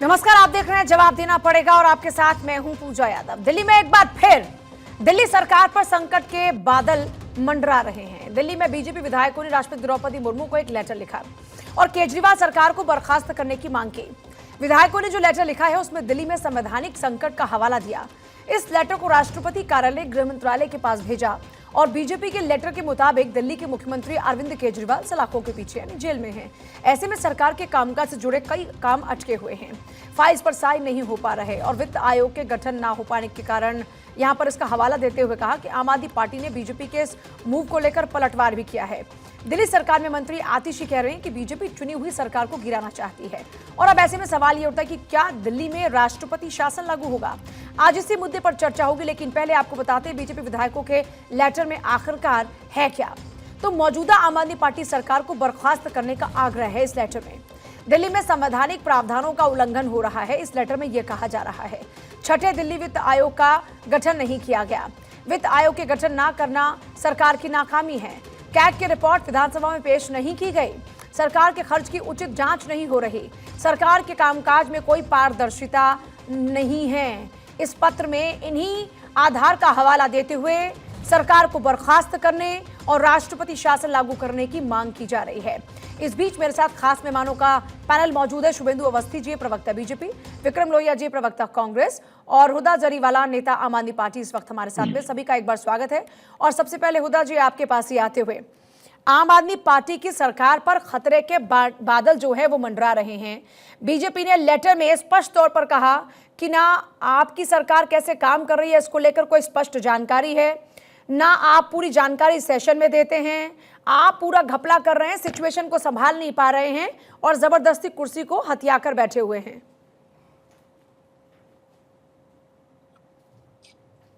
नमस्कार, आप देख रहे हैं जवाब देना पड़ेगा और आपके साथ मैं हूं पूजा यादव। दिल्ली में एक बार फिर दिल्ली सरकार पर संकट के बादल मंडरा रहे हैं। दिल्ली में बीजेपी विधायकों ने राष्ट्रपति द्रौपदी मुर्मू को एक लेटर लिखा और केजरीवाल सरकार को बर्खास्त करने की मांग की। विधायकों ने जो लेटर लिखा है उसमें दिल्ली में संवैधानिक संकट का हवाला दिया। इस लेटर को राष्ट्रपति कार्यालय गृह मंत्रालय के पास भेजा और बीजेपी के लेटर के मुताबिक दिल्ली के मुख्यमंत्री अरविंद केजरीवाल सलाखों के पीछे यानी जेल में हैं। ऐसे में सरकार के कामकाज से जुड़े कई काम अटके हुए हैं, फाइल्स पर साइन नहीं हो पा रहे और वित्त आयोग के गठन ना हो पाने के कारण यहां पर इसका हवाला देते हुए कहा कि आम आदमी पार्टी ने बीजेपी के इस मूव को लेकर पलटवार भी किया है। दिल्ली सरकार में मंत्री आतिशी कह रहे हैं कि बीजेपी चुनी हुई सरकार को गिराना चाहती है और अब ऐसे में सवाल ये उठता है कि क्या दिल्ली में राष्ट्रपति शासन लागू होगा। आज इसी मुद्दे पर चर्चा होगी, लेकिन पहले आपको बताते हैं बीजेपी विधायकों के लेटर में आखिरकार है क्या। तो मौजूदा आम आदमी पार्टी सरकार को बर्खास्त करने का आग्रह है इस लेटर में। दिल्ली में संवैधानिक प्रावधानों का उल्लंघन हो रहा है, इस लेटर में यह कहा जा रहा है। छठे दिल्ली वित्त आयोग का गठन नहीं किया गया। वित्त आयोग के गठन न करना सरकार की नाकामी है। कैग की रिपोर्ट विधानसभा में पेश नहीं की गई। सरकार के खर्च की उचित जांच नहीं हो रही। सरकार के कामकाज में कोई पारदर्शिता नहीं है। इस पत्र में इन्हीं आधार का हवाला देते हुए सरकार को बर्खास्त करने और राष्ट्रपति शासन लागू करने की मांग की जा रही है। इस बीच मेरे साथ खास मेहमानों का पैनल मौजूद है। शुभेंदु अवस्थी जी, प्रवक्ता बीजेपी, विक्रम लोहिया जी, प्रवक्ता कांग्रेस, और हुदा जरीवाला, नेता आम आदमी पार्टी, इस वक्त हमारे साथ में। सभी का एक बार स्वागत है। और सबसे पहले हुदा जी, आपके पास ही आते हुए, आम आदमी पार्टी की सरकार पर खतरे के बादल जो है वो मंडरा रहे हैं। बीजेपी ने लेटर में स्पष्ट तौर पर कहा कि ना आपकी सरकार कैसे काम कर रही है इसको लेकर कोई स्पष्ट जानकारी है, ना आप पूरी जानकारी सेशन में देते हैं। आप पूरा घपला कर रहे हैं, सिचुएशन को संभाल नहीं पा रहे हैं और जबरदस्ती कुर्सी को हथिया कर बैठे हुए हैं।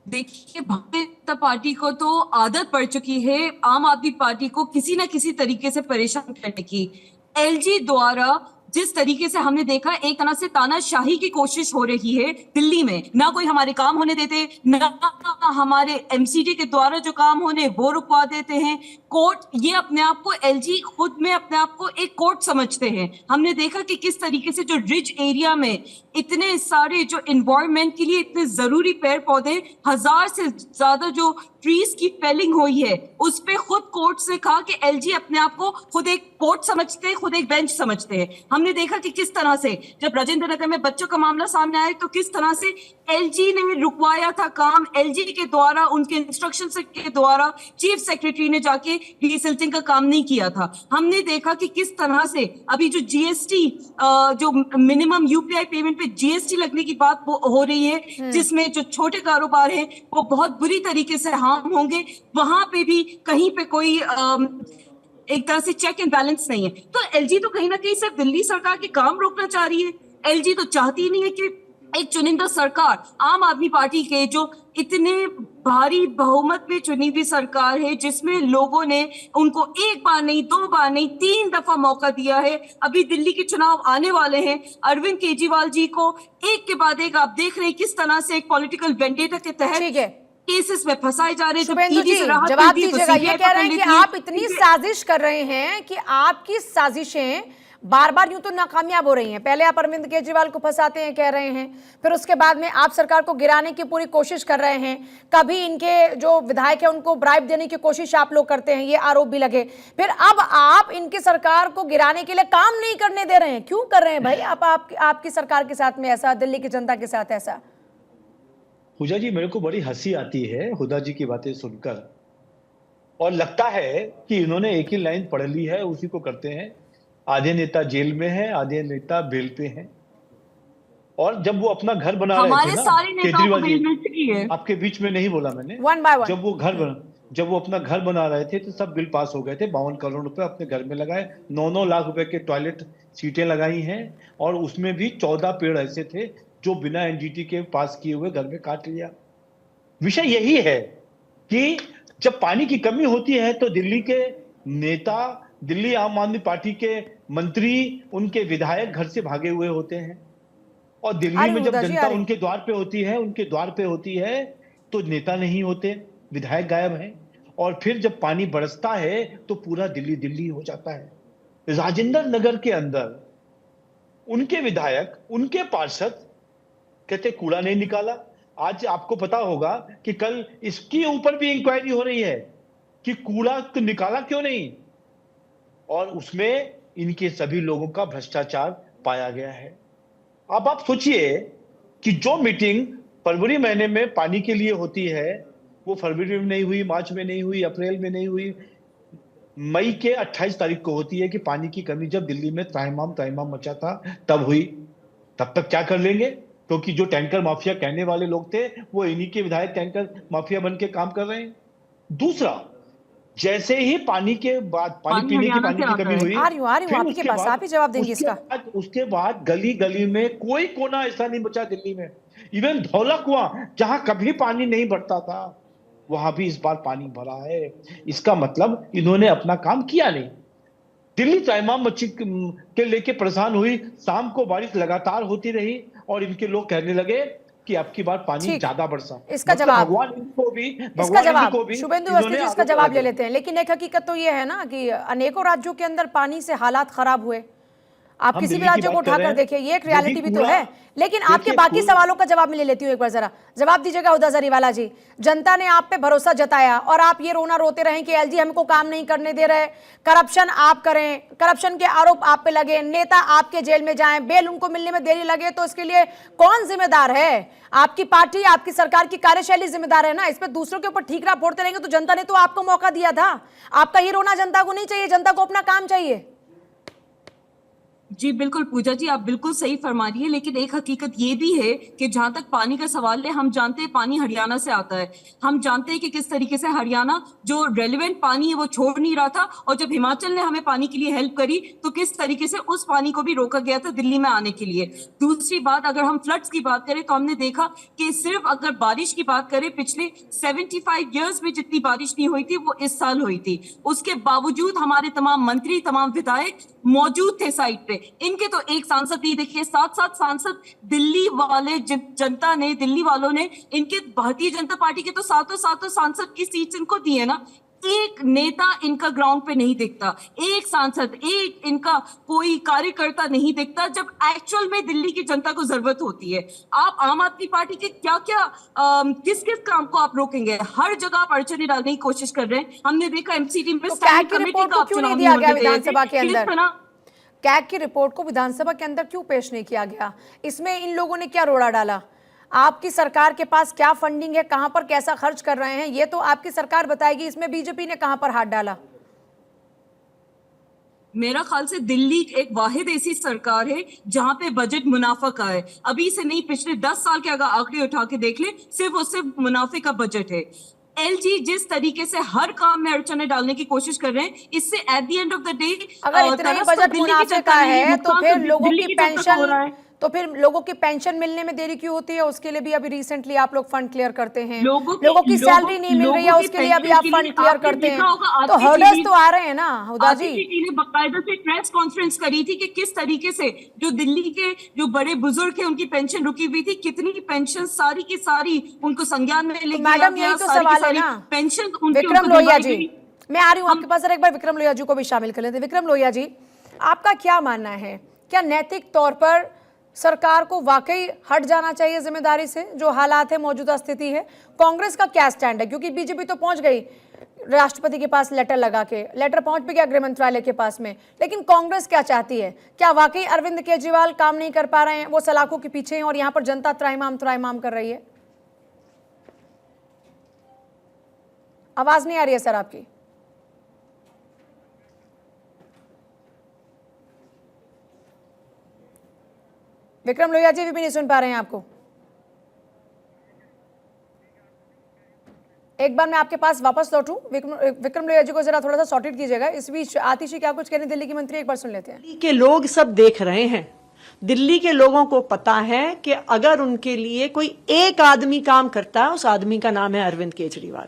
देखिए, भारतीय जनता पार्टी को तो आदत पड़ चुकी है आम आदमी पार्टी को किसी ना किसी तरीके से परेशान करने की। एलजी द्वारा जिस तरीके से हमने देखा, एक तरह से तानाशाही की कोशिश हो रही है दिल्ली में। ना कोई हमारे काम होने देते, ना हमारे एमसीडी के द्वारा जो काम होने वो रुकवा देते हैं। कोर्ट, ये अपने आप को, एलजी खुद में अपने आप को एक कोर्ट समझते हैं। हमने देखा कि किस तरीके से जो रिज एरिया में इतने सारे जो एनवायरनमेंट के लिए इतने जरूरी पेड़ पौधे, 1000 से ज्यादा जो ट्रीज की फेलिंग हुई है, उस पे खुद कोर्ट से कहा कि एलजी अपने आप को खुद एक कोर्ट समझते हैं, खुद एक बेंच समझते हैं। हमने देखा कि किस तरह से जब राजेंद्र नगर में बच्चों का मामला सामने आया तो किस तरह से एलजी ने रुकवाया था काम। एलजी के द्वारा, उनके इंस्ट्रक्शन के द्वारा चीफ सेक्रेटरी ने जाके रीसिल्टिंग का काम नहीं किया था। हमने देखा कि किस तरह से अभी जो जीएसटी, जो मिनिमम यूपीआई पेमेंट पे जीएसटी लगने की बात हो रही है, जिसमें जो छोटे कारोबार हैं वो बहुत बुरी तरीके से हार्म होंगे, वहां पे भी कहीं पे कोई एक तरह से चेक एंड बैलेंस नहीं है। तो एलजी तो कहीं ना कहीं सिर्फ दिल्ली सरकार के काम रोकना चाह रही है। एलजी तो चाहती नहीं है कि एक चुनिंदा सरकार, आम आदमी पार्टी के जो इतने भारी बहुमत में चुनी हुई सरकार है, जिसमें लोगों ने उनको एक बार नहीं, 2 बार नहीं, 3 दफा मौका दिया है। अभी दिल्ली के चुनाव आने वाले हैं। अरविंद केजरीवाल जी को एक के बाद एक आप देख रहे हैं किस तरह से एक पॉलिटिकल वेंडेटा के तहत केसेस में फंसाए जा रहे हैं। शुभेंदु जी, जवाब दीजिएगा। ये कह रहे हैं कि आप इतनी साजिश कर रहे हैं कि आपकी साजिशें बार बार यूं तो नाकामयाब हो रही हैं। पहले आप अरविंद केजरीवाल को फंसाते हैं, कह रहे हैं, फिर उसके बाद में आप सरकार को गिराने की पूरी कोशिश कर रहे हैं। कभी इनके जो विधायक है उनको ब्राइब देने की कोशिश आप लोग करते हैं, ये आरोप भी लगे। फिर अब आप इनकी सरकार को गिराने के लिए काम नहीं करने दे रहे हैं। क्यों कर रहे हैं भाई आपकी सरकार के साथ में ऐसा, दिल्ली की जनता के साथ ऐसा? पूजा जी, मेरे को बड़ी हंसी आती है हुदा जी की बातें सुनकर, और लगता है कि इन्होंने एक ही लाइन पढ़ ली है, उसी को करते हैं। आधे नेता जेल में हैं, आधे नेता बेल पे हैं। और जब वो अपना घर बना रहे थे ना, केजरीवाल जी, आपके बीच में नहीं बोला मैंने, जब वो अपना घर बना रहे थे तो सब बिल पास हो गए थे। 52 करोड़ रुपए अपने घर में लगाए, 9-9 लाख रुपए के टॉयलेट सीटें लगाई हैं, और उसमें भी 14 पेड़ ऐसे थे जो बिना एनजीटी के पास किए हुए घर में काट लिया। विषय यही है कि जब पानी की कमी होती है तो दिल्ली के नेता, दिल्ली आम आदमी पार्टी के मंत्री, उनके विधायक घर से भागे हुए होते हैं। और दिल्ली में जब जनता उनके द्वार पे होती है तो नेता नहीं होते, विधायक गायब हैं। और फिर जब पानी बरसता है तो पूरा दिल्ली दिल्ली हो जाता है। राजेंद्र नगर के अंदर उनके विधायक, उनके पार्षद कहते कूड़ा नहीं निकाला। आज आपको पता होगा कि कल इसके ऊपर भी इंक्वायरी हो रही है कि कूड़ा तो निकाला क्यों नहीं, और उसमें इनके सभी लोगों का भ्रष्टाचार पाया गया है। अब आप सोचिए कि जो मीटिंग फरवरी महीने में पानी के लिए होती है, वो फरवरी में नहीं हुई, मार्च में नहीं हुई, अप्रैल में नहीं हुई, मई के 28 तारीख को होती है कि पानी की कमी जब दिल्ली में त्राहिमाम मचा था तब हुई। तब तक क्या कर लेंगे, क्योंकि जो टैंकर माफिया कहने वाले लोग थे वो इन्हीं के विधायक टैंकर माफिया बन के काम कर रहे हैं। दूसरा, जैसे ही पानी के बाद पानी पीने की पानी की कमी हुई, आ रही हूँ फिर आपके उसके पास, बाद आप ही जवाब देंगे इसका। उसके बाद गली गली में कोई कोना ऐसा नहीं बचा दिल्ली में, इवन धौला कुआं जहां कभी पानी नहीं बढ़ता था वहां भी इस बार पानी भरा है। इसका मतलब इन्होंने अपना काम किया नहीं। दिल्ली त्राहिमाम मच्छी के लेके परेशान हुई, शाम को बारिश लगातार होती रही और इनके लोग कहने लगे कि अब की बार पानी ठीक। ज्यादा बरसा। इसका मतलब जवाब भगवान इनको भी, इसका भगवान जवाब इनको भी शुभेंदु इन्होंने अवस्थी जी इसका आगे जवाब बढ़ा ले लेते हैं। लेकिन एक हकीकत तो ये है ना कि अनेकों राज्यों के अंदर पानी से हालात खराब हुए। आप हम किसी भी दिल्ली की राज्य को बात कर रहे उठाकर हैं। देखिए, ये एक रियलिटी भी तो कूड़ा- है। लेकिन आपके देखिए, बाकी सवालों का जवाब मैं ले लेती हूँ एक बार, जरा जवाब दीजिएगा हुदा जरीवाला जी। जनता ने आप पे भरोसा जताया और आप ये रोना रोते रहे कि एलजी हमको काम नहीं करने दे रहे, करप्शन आप करें, करप्शन के आरोप आप पे लगे, नेता आपके जेल में जाएं, बेल उनको मिलने में देरी लगे, तो इसके लिए कौन जिम्मेदार है? आपकी पार्टी, आपकी सरकार की कार्यशैली जिम्मेदार है ना। इस पर दूसरों के ऊपर ठीकरा फोड़ते रहेंगे तो जनता ने तो आपको मौका दिया था। आपका ये रोना जनता को नहीं चाहिए, जनता को अपना काम चाहिए। जी बिल्कुल पूजा जी, आप बिल्कुल सही फरमा रही है, लेकिन एक हकीकत ये भी है कि जहां तक पानी का सवाल है, हम जानते हैं पानी हरियाणा से आता है। हम जानते हैं कि किस तरीके से हरियाणा जो रेलेवेंट पानी है वो छोड़ नहीं रहा था, और जब हिमाचल ने हमें पानी के लिए हेल्प करी तो किस तरीके से उस पानी को भी रोका गया था दिल्ली में आने के लिए। दूसरी बात, अगर हम फ्लड्स की बात करें तो हमने देखा कि सिर्फ अगर बारिश की बात करें, पिछले 75 ईयर्स में जितनी बारिश नहीं हुई थी वो इस साल हुई थी। उसके बावजूद हमारे तमाम मंत्री, तमाम विधायक मौजूद थे साइट पे। इनके तो एक सांसद नहीं देखिए, 7 सांसद दिल्ली वाले जनता ने, दिल्ली वालों ने इनके, भारतीय जनता पार्टी के तो सातों सांसद की सीट इनको दी है ना। एक नेता इनका ग्राउंड पे नहीं दिखता, एक सांसद, एक इनका कोई कार्यकर्ता नहीं दिखता जब एक्चुअल में दिल्ली की जनता को जरूरत होती है। आप आम आदमी पार्टी के क्या क्या किस किस काम को आप रोकेंगे? हर जगह आप अड़चने डालने की कोशिश कर रहे हैं। हमने देखा एमसीडी में तो कैग की रिपोर्ट को क्यों नहीं दिया गया विधानसभा के अंदर? कैग की रिपोर्ट को विधानसभा के अंदर क्यों पेश नहीं किया गया? इसमें इन लोगों ने क्या रोड़ा डाला? आपकी सरकार के पास क्या फंडिंग है, कहां पर कैसा खर्च कर रहे हैं, ये तो आपकी सरकार बताएगी। इसमें बीजेपी ने कहां पर हाथ डाला? मेरा ख्याल से दिल्ली एक वाहिद ऐसी सरकार है जहां पे बजट मुनाफा का है। अभी से नहीं, पिछले 10 साल के अगर आंकड़े उठा के देख ले, सिर्फ और सिर्फ मुनाफे का बजट है। एलजी जिस तरीके से हर काम में अड़चने डालने की कोशिश कर रहे हैं, इससे at the end of the day, अगर इतना ही बजट मुनाफे का है तो फिर लोगों की पेंशन, तो फिर लोगों की पेंशन मिलने में देरी क्यों होती है? उसके लिए भी अभी रिसेंटली आप लोग फंड क्लियर करते हैं। लोगों की सैलरी नहीं मिल रही है, उसके लिए अभी आप फंड क्लियर करते हैं। तो हर्डल्स तो आ रहे हैं ना हुदा जी। ने बाकायदा से प्रेस कॉन्फ्रेंस करी थी कि किस तरीके से जो दिल्ली के जो बड़े बुजुर्ग हैं उनकी पेंशन रुकी हुई थी, कितनी पेंशन सारी की सारी उनको संज्ञान में ले, मैडम यही तो सवाल है ना पेंशन। विक्रम लोहिया जी, मैं आ रही हूँ आपके पास, एक बार विक्रम लोहिया जी को भी शामिल कर लेते हैं। विक्रम लोहिया जी, आपका क्या मानना है, क्या नैतिक तौर पर सरकार को वाकई हट जाना चाहिए जिम्मेदारी से? जो हालात है, मौजूदा स्थिति है, कांग्रेस का क्या स्टैंड है? क्योंकि बीजेपी तो पहुंच गई राष्ट्रपति के पास लेटर लगा के, लेटर पहुंच भी गया गृह मंत्रालय के पास में, लेकिन कांग्रेस क्या चाहती है? क्या वाकई अरविंद केजरीवाल काम नहीं कर पा रहे हैं, वो सलाखों के पीछे हैं और यहाँ पर जनता त्राहिमाम कर रही है? आवाज नहीं आ रही है सर आपकी। विक्रम लोहिया जी भी नहीं सुन पा रहे हैं आपको। एक बार मैं आपके पास वापस लौटूं, विक्रम लोहिया जी को जरा थोड़ा सा सॉर्टेड कीजिएगा। इस बीच आतिशी क्या कुछ कह रही दिल्ली की मंत्री, एक बार सुन लेते हैं। दिल्ली के लोग सब देख रहे हैं, दिल्ली के लोगों को पता है कि अगर उनके लिए कोई एक आदमी काम करता है, उस आदमी का नाम है अरविंद केजरीवाल।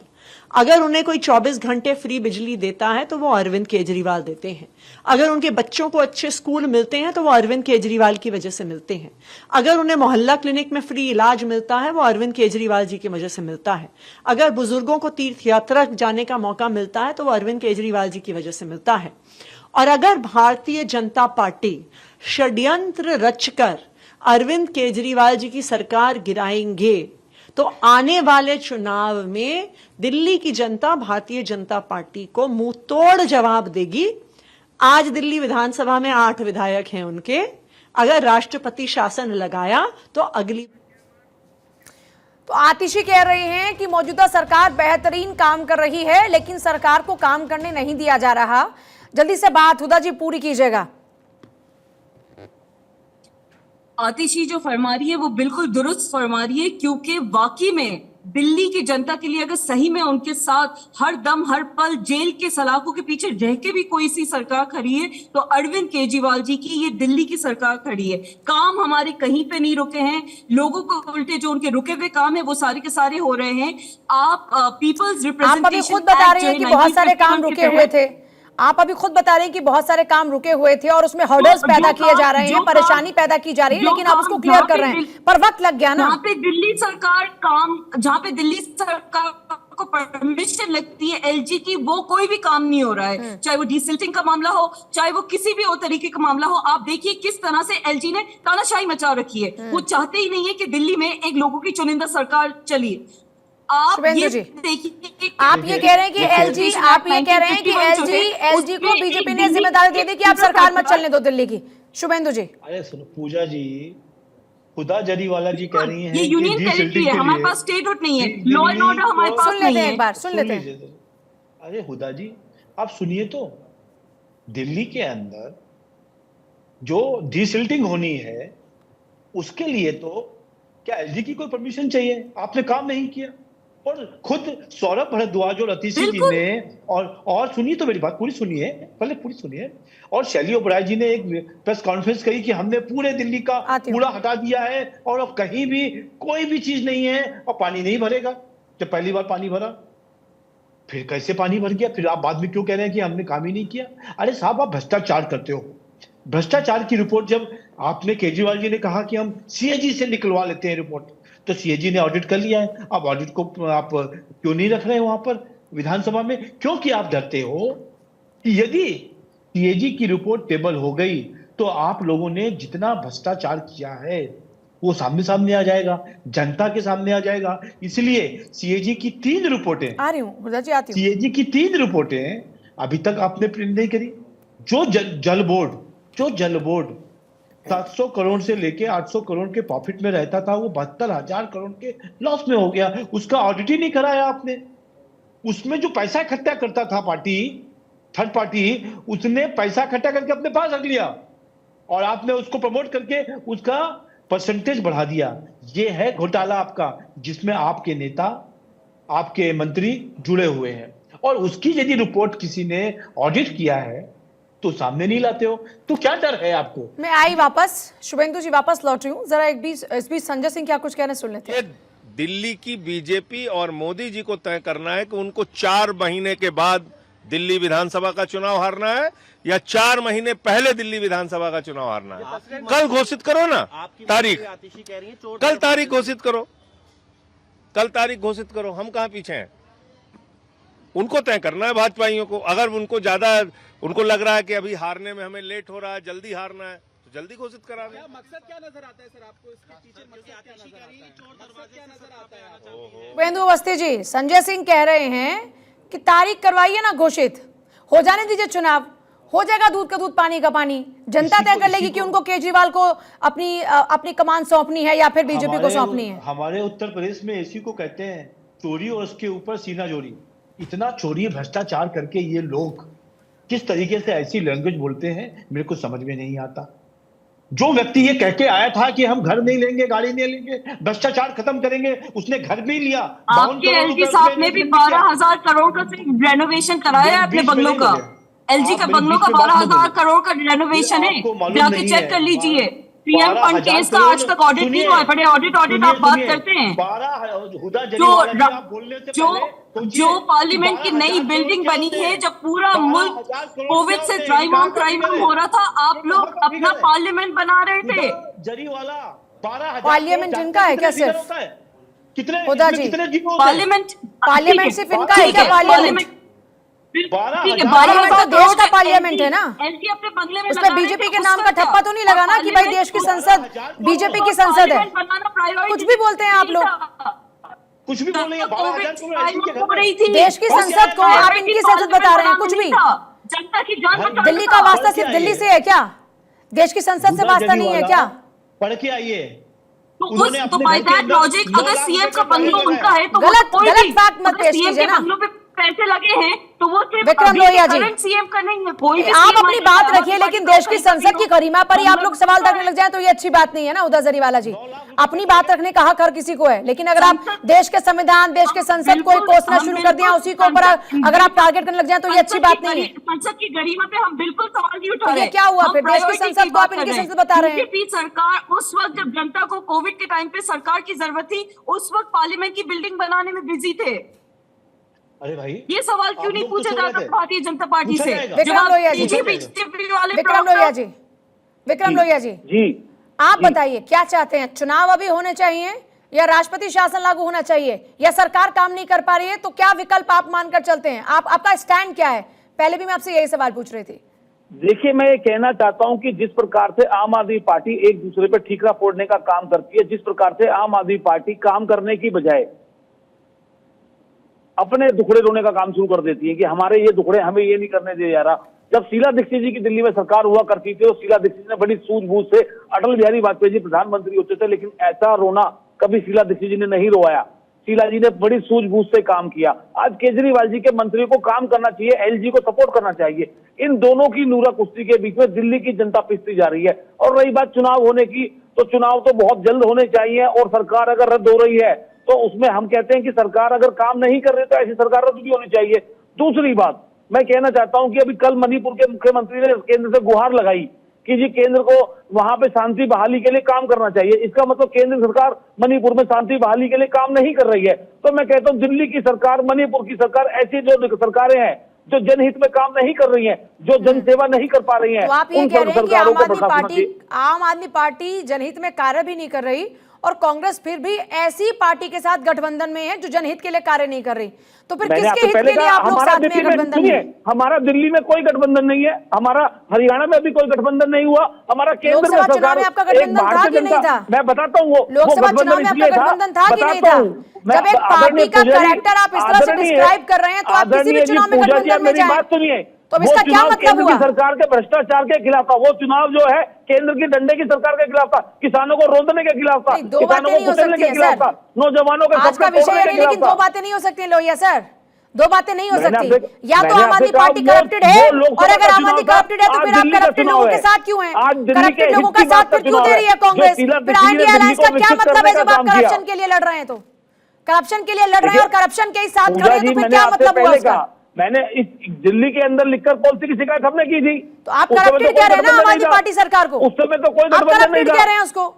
अगर उन्हें कोई 24 घंटे फ्री बिजली देता है तो वो अरविंद केजरीवाल देते हैं। अगर उनके बच्चों को अच्छे स्कूल मिलते हैं तो वो अरविंद केजरीवाल की वजह से मिलते हैं। अगर उन्हें मोहल्ला क्लिनिक में फ्री इलाज मिलता है वो अरविंद केजरीवाल जी की वजह से मिलता है। अगर बुजुर्गों को तीर्थ यात्रा जाने का मौका मिलता है तो वो अरविंद केजरीवाल जी की वजह से मिलता है। और अगर भारतीय जनता पार्टी षड्यंत्र रचकर अरविंद केजरीवाल जी की सरकार गिराएंगे तो आने वाले चुनाव में दिल्ली की जनता भारतीय जनता पार्टी को मुंह तोड़ जवाब देगी। आज दिल्ली विधानसभा में 8 विधायक हैं उनके, अगर राष्ट्रपति शासन लगाया तो अगली। तो आतिशी कह रहे हैं कि मौजूदा सरकार बेहतरीन काम कर रही है, लेकिन सरकार को काम करने नहीं दिया जा रहा। जल्दी से बात हुदा जी पूरी कीजिएगा। आतिशी जो फरमा रही है वो बिल्कुल दुरुस्त फरमा रही है, क्योंकि वाकई में दिल्ली की जनता के लिए अगर सही में उनके साथ हर दम हर पल जेल के सलाखों के पीछे रह के भी कोई सी सरकार खड़ी है तो अरविंद केजरीवाल जी की ये दिल्ली की सरकार खड़ी है। काम हमारे कहीं पे नहीं रुके हैं, लोगों को उल्टे जो उनके रुके हुए काम है वो सारे के सारे हो रहे हैं। आप पीपल्स आप अभी खुद बता रहे हैं कि बहुत सारे काम रुके हुए थे, आप अभी खुद बता रहे हैं कि बहुत सारे काम रुके हुए थे और उसमें हर्डल्स पैदा किए जा रहे हैं, परेशानी पैदा की जा रही है, लेकिन आप उसको क्लियर कर रहे हैं, पर वक्त लग गया ना। जहाँ पे दिल्ली सरकार को परमिशन लगती है एलजी की, वो कोई भी काम नहीं हो रहा है, चाहे वो डीसिल्टिंग का मामला हो, चाहे वो किसी भी और तरीके का मामला हो। आप देखिए किस तरह से एलजी ने तानाशाही मचा रखी है। वो चाहते ही नहीं है कि दिल्ली में एक लोगों की चुनिंदा सरकार चली। आप ये देखिए, आप ये कह रहे हैं कि एलजी, आप ये कह रहे हैं कि एलजी को बीजेपी ने जिम्मेदारी दे दी कि आप सरकार मत चलने दो दिल्ली की। शुभेंदु जी, अरे सुनो पूजा जी, हुदा जरीवाला जी कह रही हैं ये यूनियन टेरिटरी है, हमारे पास स्टेट हुड नहीं है, लॉ एंड ऑर्डर हमारे पास नहीं है। एक बार सुन लेते हैं। अरे हुदा जी आप सुनिए तो, दिल्ली के अंदर जो डीसिल्टिंग होनी है उसके लिए तो क्या एलजी की कोई परमिशन चाहिए? आपने काम नहीं किया। और खुद सौरभ भारद्वाज और अतिशी जी ने और सुनिए तो, मेरी बात पूरी सुनिए, पहले पूरी सुनिए। और शैली ओबराय जी ने एक प्रेस कॉन्फ्रेंस कही कि हमने पूरे दिल्ली का कूड़ा हटा दिया है और अब कहीं भी कोई भी चीज नहीं है और पानी नहीं भरेगा। जब पहली बार पानी भरा, फिर कैसे पानी भर गया? फिर आप बाद में क्यों कह रहे हैं कि हमने काम ही नहीं किया? अरे साहब आप भ्रष्टाचार करते हो। भ्रष्टाचार की रिपोर्ट जब आपने, केजरीवाल जी ने कहा कि हम सीएजी से निकलवा लेते हैं रिपोर्ट, तो सीएजी ने ऑडिट कर लिया है। अब ऑडिट को आप क्यों नहीं रख रहे वहां पर विधानसभा में? क्योंकि आप डरते हो कि यदि सीएजी की रिपोर्ट टेबल हो गई तो आप लोगों ने जितना भ्रष्टाचार किया है वो सामने आ जाएगा, जनता के सामने आ जाएगा। इसलिए सीएजी की 3 रिपोर्टें आ रही हूं, हुदा जी आती हूं। सीएजी की 3 रिपोर्टें अभी तक आपने प्रिंट नहीं करी। जो जल बोर्ड 700 करोड़ से लेके 800 करोड़ के प्रॉफिट में रहता था, वो 72,000 करोड़ के लॉस में हो गया। उसका ऑडिट ही नहीं कराया आपने। उसमें जो पैसा इकट्ठा करता था पार्टी, थर्ड पार्टी, उसने पैसा इकट्ठा करके अपने पास रख लिया और आपने उसको प्रमोट करके उसका परसेंटेज बढ़ा दिया। ये है घोटाला आपका, जिसमें आपके नेता, आपके मंत्री जुड़े हुए हैं। और उसकी यदि रिपोर्ट किसी ने ऑडिट किया है तो सामने नहीं लाते हो, तो क्या डर है आपको? मैं आई वापस, शुभेंदु जी वापस लौट रही हूँ। जरा इस बीच संजय सिंह क्या कुछ कहने सुन लेते हैं। दिल्ली की बीजेपी और मोदी जी को तय करना है कि उनको 4 महीने के बाद दिल्ली विधानसभा का चुनाव हारना है या 4 महीने पहले दिल्ली विधानसभा का चुनाव हारना है। कल घोषित करो ना तारीख, कल तारीख घोषित करो, कल तारीख घोषित करो। हम कहां पीछे हैं? उनको तय करना है भाजपाइयों को। अगर उनको ज्यादा उनको लग रहा है कि अभी हारने में हमें लेट हो रहा है, जल्दी हारना है, तो जल्दी घोषित करा दें। मकसद क्या नजर आता है सर आपको? इसके पीछे मकसद क्या नजर आता है? शुभेंदु अवस्थी जी, संजय सिंह कह रहे हैं कि तारीख करवाइए ना घोषित, हो जाने दीजिए चुनाव, हो जाएगा दूध का दूध पानी का पानी। जनता तय कर लेगी कि उनको केजरीवाल को अपनी कमान सौंपनी है या फिर बीजेपी को सौंपनी है। हमारे उत्तर प्रदेश में इसी को कहते हैं चोरी और उसके ऊपर सीना जोरी। इतना चोरी भ्रष्टाचार करके ये लोग किस तरीके से ऐसी लैंग्वेज बोलते हैं, मेरे को समझ में नहीं आता। जो व्यक्ति ये कह के आया था कि हम घर नहीं लेंगे, गाड़ी नहीं लेंगे, भ्रष्टाचार खत्म करेंगे, उसने घर भी लिया। आपके एलजी साहब ने भी 12,000 करोड़ का रेनोवेशन कराया है अपने बंगलों का। एलजी का बंगलों का 12,000 करोड़ का रेनोवेशन है, जाके चेक कर लीजिए। पीएम फंड केस का आज तक ऑडिट नहीं हुआ है। बड़े ऑडिट आप बात करते हैं। जो पार्लियामेंट की नई बिल्डिंग बनी है, जब पूरा मुल्क कोविड से ड्राइव ऑन हो रहा था, आप लोग अपना पार्लियामेंट बना रहे थे। जरीवाला पार्लियामेंट इनका है क्या? सिर्फ कितने हुदा जी, पार्लियामेंट सिर्फ इनका है क्या? पार्लियामेंट ठीक है, 12,000 तो देश का पार्लियामेंट है ना, एलजी अपने बंगले में उस पे लगा रहे बीजेपी थे, के उस नाम का वक्त ठप्पा तो नहीं लगा ना कि भाई देश की संसद बीजेपी की संसद है। बनाना priority कुछ भी बोलते हैं आप लोग, कुछ भी बोल रहे हैं, 12,000 को एलजी के घर हो में। रही थी देश की संसद को आप इनकी संसद बता रहे हैं। कुछ भी जनता की जान बचाना दिल्ली का था। वास्ता सिर्फ दिल्ली से है क्या? देश की संसद से वास्ता नहीं है क्या? पढ़ के आइए। तो उन्होंने तो अपने बाय घर के दैट अंदर लॉजिक 9 अगर लाख सीएम रुपए का बंगला लगाया। उनका है तो वो गलत- तो कोई गलत भी, बात मत अगर पेश सीएम कीजिए के ना। बंगलों पे पैसे लगे हैं तो वो सिर्फ विक्रम अभी लोहिया जी, करंट सीएम का नहीं है, कोई भी आप CM अपनी आएगा, बात आम रखिए, आदमी लेकिन पार्टी देश की का संसद की गरिमा पर ही आप लोग सवाल रखने लग जाएं तो ये अच्छी बात नहीं है ना। उदा जरीवाला जी, अपनी बात रखने का हक हर किसी को है, लेकिन अगर आप देश के संविधान, देश के संसद को कोसना शुरू कर दिया, उसी के ऊपर अगर आप टारगेट करने लग जाए तो ये अच्छी बात नहीं है। संसद की गरिमा पे हम बिल्कुल सवाल नहीं उठा तो ये रहे। क्या हुआ हम फिर? देश की priority संसद को बात आप कर इनकी रहे हैं। संसद बता रहे हैं। बीजेपी सरकार उस वक्त जब जनता को कोविड के टाइम पे सरकार की जरूरत थी, उस वक्त पार्लियामेंट की बिल्डिंग बनाने में बिजी थे। अरे भाई, ये सवाल क्यों आप नहीं लोग तो पूछा सो रहे जाता थे। भारतीय जनता पार्टी पूछा से? जाएगा। विक्रम लोहिया जी, बीजेपी वाले विक्रम लोहिया जी, विक्रम लोहिया जी, जी आप बताइए क्या चाहते हैं? चुनाव अभी होने चाहिए या राष्ट्रपति शासन लागू होना चाहिए, या सरकार काम नहीं कर पा रही है तो क्या विकल्प आप मानकर चलते हैं? आपका स्टैंड क्या है? पहले भी मैं आपसे यही सवाल पूछ रही थी। देखिए, मैं ये कहना चाहता हूं कि जिस प्रकार से आम आदमी पार्टी एक दूसरे पर ठीकरा फोड़ने का काम करती है, जिस प्रकार से आम आदमी पार्टी काम करने की बजाय अपने दुखड़े रोने का काम शुरू कर देती है कि हमारे ये दुखड़े हमें ये नहीं करने दिया जा रहा। जब शीला दीक्षित जी की दिल्ली में सरकार हुआ करती थी, तो शीला दीक्षित जी ने बड़ी सूझबूझ से अटल बिहारी वाजपेयी जी प्रधानमंत्री होते थे, लेकिन ऐसा रोना कभी शीला दीक्षित जी ने नहीं रोवाया। शीला जी ने बड़ी सूझबूझ से काम किया। आज केजरीवाल जी के मंत्रियों को काम करना चाहिए, एलजी को सपोर्ट करना चाहिए। इन दोनों की नूरा कुश्ती के बीच में दिल्ली की जनता पिसती जा रही है। और रही बात चुनाव होने की, तो चुनाव तो बहुत जल्द होने चाहिए, और सरकार अगर रद्द हो रही है तो उसमें हम कहते हैं कि सरकार अगर काम नहीं कर रही तो ऐसी सरकार रद्द भी होनी चाहिए। दूसरी बात मैं कहना चाहता हूं कि अभी कल मणिपुर के मुख्यमंत्री ने केंद्र से गुहार लगाई कि जी केंद्र को वहां पे शांति बहाली के लिए काम करना चाहिए। इसका मतलब केंद्र सरकार मणिपुर में शांति बहाली के लिए काम नहीं कर रही है। तो मैं कहता हूं दिल्ली की सरकार, मणिपुर की सरकार, ऐसी जो सरकारें हैं जो जनहित में काम नहीं कर रही हैं, जो जनसेवा नहीं कर पा रही हैं, तो आप ये उन कह रहे हैं कि सरकारों को बर्खास्त आम आदमी पार्टी जनहित में कार्य भी नहीं कर रही और कांग्रेस फिर भी ऐसी पार्टी के साथ गठबंधन में है जो जनहित के लिए कार्य नहीं कर रही, तो फिर मैंने किसके आपसे हित पहले के लिए कहा, आप लोग हमारा साथ में दिल्ली में गठबंधन सुनिए, में? हमारा दिल्ली में कोई गठबंधन नहीं है, हमारा हरियाणा में भी कोई गठबंधन नहीं हुआ, हमारा केंद्र में लोकसभा चुनाव सरकार में आपका एक गठबंधन था भारतीय कि नहीं जनता, था? मैं बताता हूँ वो लोकसभा चुनाव में आपका इसलिए गठबंधन था कि नहीं बताता था? हूँ। मैं जब एक आदरणीय पार्टी का पूजा जी, कैरेक्टर आप इस तरह से आदरणीय- डिस्क्राइब कर रहे हैं तो आप किसी भी आदरणीय जी, चुनाव में पूजा जी, गठबंधन में मेरी जाएं। बात सुनिए। तो अब वो इसका क्या चुनाव मतलब केंद्र हुआ? की सरकार के भ्रष्टाचार के खिलाफ था, वो चुनाव जो है केंद्र की डंडे की सरकार के खिलाफ था, किसानों को रोंदने के खिलाफ था, नहीं, दो किसानों बातें को नहीं हो कुचलने सकती के है, खिलाफ सर। था, नौजवानों के आज का सपने विषय तोड़ने है के नहीं, लेकिन खिलाफ दो था। बातें नहीं हो सकती लोहिया सर, दो बातें नहीं हो मैंने सकती। आपसे- या तो मैंने आम आदमी आपसे कहा पार्टी वो- करप्टेड वो है, लोकसभा और अगर का आम आदमी चुनाव था, करप्टेड है तो आज फिर आप दिल्ली का करप्टेड चुनाव लोगों के है। साथ क्यों हैं? आज दिल्ली के करप्टेड लोगों का हित की साथ बात का फिर क्यों चुनाव दे है। रही है जो कांग्रेस? शीला फिर दीक्षित इंडिया ने अलायंस दिल्ली का को क्या विकसित मतलब करने है का जब आप काम किया। करप्शन के लिए लड़ रहे हैं? तो करप्शन के लिए लड़ रहे हैं और करप्शन के ही साथ खड़े हैं, तो फिर मैंने क्या आपसे मतलब हुआ पहले उसका? कहा, मैंने इस दिल्ली के अंदर लिखकर पॉलिसी की शिकायत हमने की थी। तो आप उस समय करप्टेड कोई कह रहे हैं ना गठबंधन आम आदमी नहीं था। पार्टी सरकार को? उस समय तो कोई आप गठबंधन नहीं करप्टेड था। कह रहे हैं उसको, आप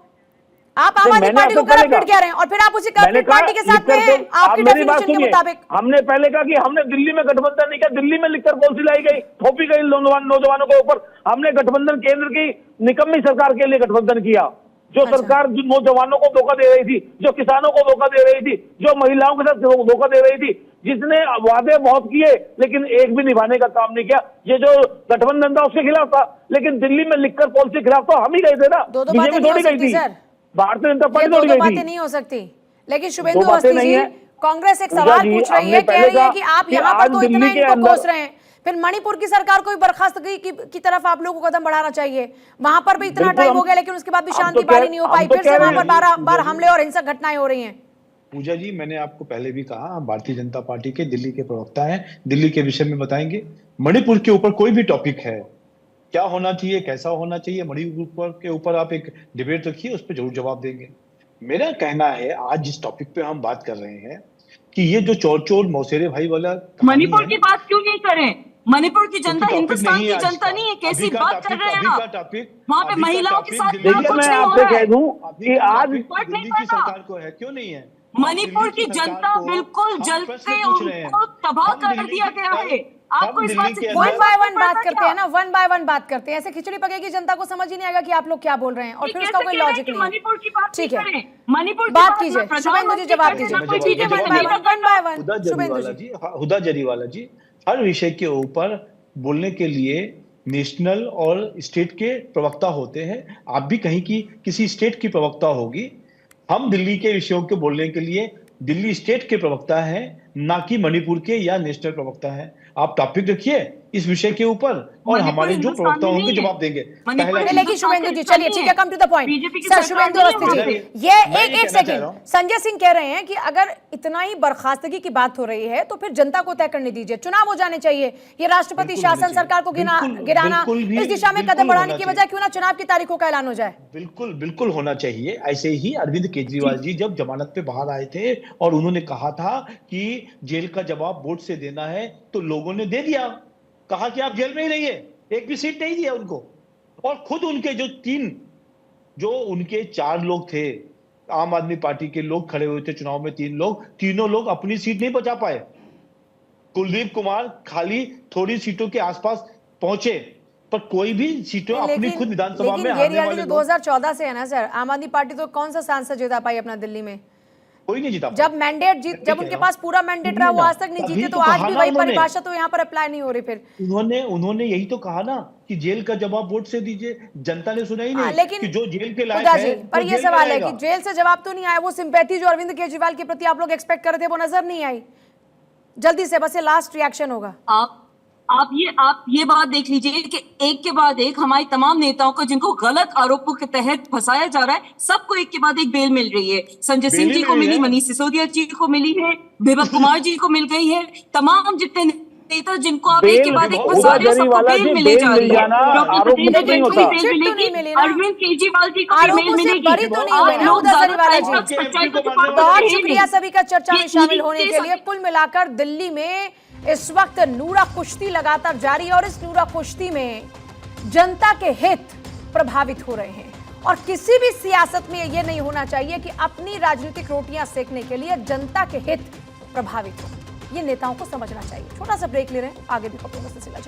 आम तो आदमी मैंने पार्टी को आपसे पहले करप्टेड कहा। कह रहे हैं और फिर आप उसी मैंने करप्टेड कहा पार्टी के साथ में हैं लिखकर आपकी मेरी बात डेफिनेशन के सुनिए। मुताबिक। हमने पहले कहा कि हमने दिल्ली में गठबंधन नहीं किया, दिल्ली में लिखकर पॉलिसी लाई गई, थोपी गई नौजवानों के ऊपर। हमने गठबंधन केंद्र की निकम्मी सरकार के लिए गठबंधन किया, जो अच्छा। सरकार जो नौजवानों को धोखा दे रही थी, जो किसानों को धोखा दे रही थी, जो महिलाओं के साथ धोखा दे रही थी, जिसने वादे बहुत किए लेकिन एक भी निभाने का काम नहीं किया। ये जो गठबंधन था उसके खिलाफ था, लेकिन दिल्ली में लिखकर पॉलिसी के खिलाफ तो हम ही गए थे ना, दो बातें बीजेपी नहीं हो थोड़ी गई सकती थी, सर, भारतीय जनता ये पार्टी दो थोड़ी गई बातें थी। नहीं हो सकती। लेकिन शुभेंदु दो बातें अवस्थी नहीं जी, है। कांग्रेस एक पूजा सवाल जी, पूछ रही हमने है, कह पहले रही है कहा कि आप कि यहाँ पर आज तो इतना दिल्ली के इनको अंदर- कोस रहे हैं, फिर मणिपुर की सरकार को भी बर्खास्तगी की तरफ आप लोगों को कदम बढ़ाना चाहिए। वहां पर भी इतना बिल्कुल, टाइम हम- हो गया लेकिन उसके बाद भी हम तो शांति कह- बहाली नहीं हो हम पाई, तो फिर कह से रहे वहां पर हैं। बार हमले और हिंसक घटनाएं हो रही हैं। पूजा जी, मैंने आपको पहले भी कहा, हम भारतीय जनता पार्टी के दिल्ली के प्रवक्ता हैं, दिल्ली के विषय में बताएंगे। मणिपुर के ऊपर कोई भी टॉपिक है, क्या होना चाहिए, कैसा होना चाहिए, मणिपुर के ऊपर आप एक डिबेट रखिए, उस पर जरूर जवाब देंगे। मेरा कहना है, आज जिस टॉपिक पे हम बात कर रहे हैं कि ये जो चोर मौसेरे भाई वाला कहानी मणिपुर है की ना, बात क्यों नहीं करें? मणिपुर की जनता क्योंकि हिंदुस्तान टॉपिक की नहीं है जनता आज नहीं है, का। कैसी अभी का बात कर टॉपिक- रहे हैं अभी का आप? टॉपिक- वहाँ पे अभी का महिलाओं के टॉपिक साथ दिल्ली- क्या देखिए, कुछ मैं नहीं हो आपसे रहा कह है? दूं अभी कि का आज टॉपिक रिपोर्ट नहीं दिल्ली की करना। सरकार को है, क्यों नहीं है? मणिपुर दिल्ली की सरकार जनता को बिल्कुल हम जलते प्रश्न पूछ रहे हैं। उनको तबाह हम कर दिल्ली दिया के- गया है। आपको हम इस बात दिल्ली से के कोई वन बाय वन फर्क बात पड़ता करते क्या? हैं ना, वन बाय वन बात करते हैं, ऐसे खिचड़ी पकेगी जनता को समझ ही नहीं आएगा कि आप लोग क्या बोल रहे हैं और ये फिर कैसे उसका कोई कह रहे हैं लॉजिक कि नहीं है। मणिपुर की बात ठीक नहीं है, करें? मणिपुर की बात बात कीजिए, ना शुभेंदु जी प्रधानमंत्री जवाब करें, दीजिए। ना कोई ठीक है, बीजेपी वन का बाय नेता वन बाय वन, हुदा शुभेंदु जरीवाला जी। जी, हाँ, हुदा जरीवाला जी, हर विषय के ऊपर बोलने के लिए नेशनल और स्टेट के प्रवक्ता होते हैं। आप भी कहीं की किसी स्टेट की प्रवक्ता होगी। हम दिल्ली के विषयों के बोलने के लिए दिल्ली स्टेट के प्रवक्ता हैं, ना कि मणिपुर के या नेशनल प्रवक्ता हैं। आप टॉपिक रखिए इस विषय के ऊपर और हमारे जो प्रवक्ता होंगे जवाब देंगे। लेकिन शुभेंदु जी, चलिए ठीक है, come to the point. Sir Shubhendu Awasthi ji, ये एक सेकंड, संजय सिंह कह रहे हैं कि अगर इतना ही बर्खास्तगी की बात हो रही है तो फिर जनता को तय करने दीजिए, चुनाव हो जाने चाहिए। ये राष्ट्रपति शासन सरकार को गिराना, इस दिशा में कदम बढ़ाने की बजाय क्यों ना चुनाव की तारीखों का ऐलान हो जाए? बिल्कुल बिल्कुल होना चाहिए। ऐसे ही अरविंद केजरीवाल जी जब जमानत पे बाहर आए थे और उन्होंने कहा था कि जेल का जवाब वोट से देना है, तो लोगों ने दे दिया, कहा कि आप जेल में ही रहिए, एक भी सीट नहीं दिया उनको। और खुद उनके जो उनके 4 लोग थे, आम आदमी पार्टी के लोग खड़े हुए थे चुनाव में, 3 लोग, तीनों लोग अपनी सीट नहीं बचा पाए। कुलदीप कुमार खाली थोड़ी सीटों के आसपास पहुंचे, पर कोई भी सीटों अपनी खुद विधानसभा में हारने वाले 2014 से है ना सर, आम आदमी पार्टी तो कौन सा सांसद जीता पाई अपना दिल्ली में? कोई नहीं जीता। जब मैंडेट जब उनके पास पूरा मैंडेट रहा वो आज तक नहीं जीते, तो आज भी वही परिभाषा तो यहाँ पर अप्लाई नहीं हो रही। फिर उन्होंने यही तो कहा ना कि जेल का जवाब वोट से दीजिए। जनता ने सुना ही नहीं। लेकिन कि जो जेल के लायक है, पर ये सवाल है कि जेल से जवाब तो नहीं आया, वो सिंपैथी जो अरविंद केजरीवाल के प्रति आप लोग एक्सपेक्ट कर रहे थे वो नजर नहीं आई। जल्दी से बस ये लास्ट रिएक्शन होगा। आप ये बात देख लीजिए कि एक के बाद एक हमारे तमाम नेताओं को, जिनको गलत आरोपों के तहत फंसाया जा रहा है, सबको एक के बाद एक बेल मिल रही है। संजय सिंह जी को मिली, मनीष सिसोदिया जी को मिली है, विभा कुमार जी को मिल गई है। तमाम जितने नेता जिनको आप एक के बाद एक फंसा रहे हो, सबको बेल मिले जा रही है। अरविंद केजरीवाल जी को बेल मिलेगी। बहुत शुक्रिया सभी का चर्चा में शामिल होने के लिए। कुल मिलाकर दिल्ली में इस वक्त नूरा कुश्ती लगातार जारी है और इस नूरा कुश्ती में जनता के हित प्रभावित हो रहे हैं। और किसी भी सियासत में यह नहीं होना चाहिए कि अपनी राजनीतिक रोटियां सेकने के लिए जनता के हित प्रभावित हो। ये नेताओं को समझना चाहिए। छोटा सा ब्रेक ले रहे हैं, आगे भी खबरों का सिलसिला